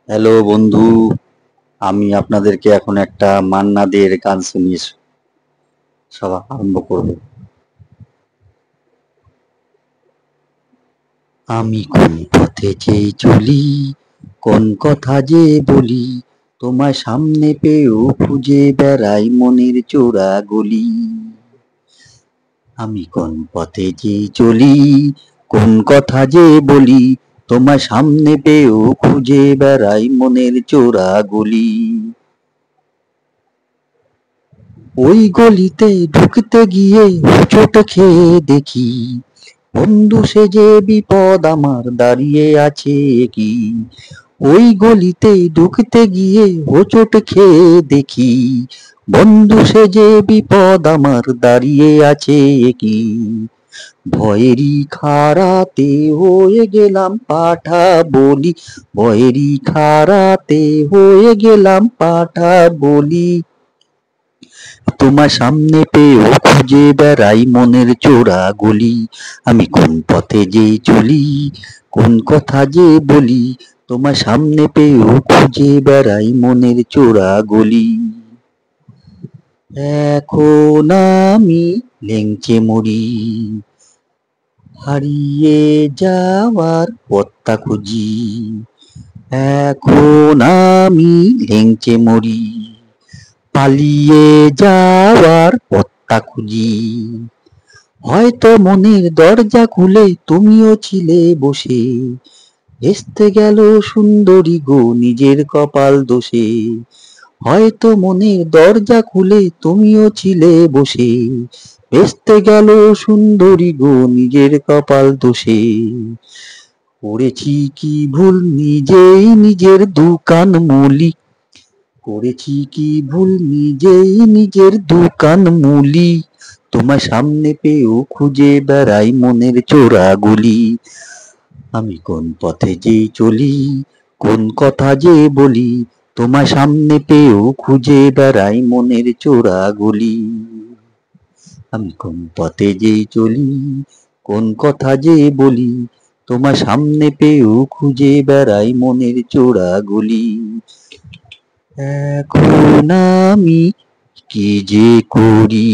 Hello বন্ধু, আমি আপনাদেরকে এখন একটা মান্না দের গান শুনিয়ে সভা আরম্ভ করব। আমি কোন পথে যে চলি, কোন কথা যে বলি, তোমায় সামনে পেয়েও খুঁজে বেড়াই মনের চোরা গলি। আমি কোন পথে যে চলি, কোন কথা যে বলি, তোমায় সামনে পেয়েও খুঁজে বেড়াই মনের চোরা গলি। ওই গলিতে ঢুকতে গিয়ে হোঁচট খেয়ে দেখি, বন্ধু সেজে বিপদ আমার দাঁড়িয়ে আছে কি। ওই গলিতে ঢুকতে গিয়ে হোঁচট খেয়ে দেখি, বন্ধু সেজে বিপদ আমার দাঁড়িয়ে আছে কি। ভয়েরই খাড়াতে হয়ে গেলাম পাঠা বলি, ভয়েরই খাড়াতে হয়ে গেলাম পাঠা বলি। তোমার সামনে পেয়েও খুঁজে বেড়াই মনের চোরা গলি। আমি কোন পথে যে চলি, কোন কথা যে বলি, তোমার সামনে পেয়েও খুঁজে বেড়াই মনের চোরা গলি। এখন আমি লেংচে মরি, হারিয়ে যাওয়ার পথটা খুঁজি। এখন আমি লেংচে মরি, পালিয়ে যাওয়ার পথটা খুঁজি। হয়তো মনের দরজা খুলে তুমিও ছিলে বসে, ভেস্তে গেল সুন্দরী গো নিজের কপাল দোষে। হয়তো মনের দরজা খুলে তুমিও ছিলে বসে, ভেস্তে গেল সুন্দরী গো নিজের কপাল দোষে। করেছি কি ভুল নিজেই নিজের দোকান মলি, করেছি কি ভুল নিজেই নিজের দোকান মুলি। তোমার সামনে পেয়েও খুঁজে বেড়াই মনের চোরা গলি। আমি কোন পথে যে চলি, কোন কথা যে বলি, তোমার সামনে পেয়েও খুঁজে বেড়াই মনের চোরা গলি। আমি কোন পথে যে চলি, কোন কথা যে বলি, তোমার সামনে পেয়েও খুঁজে বেড়াই মনের চোরা গলি। এখন আমি কি যে করি।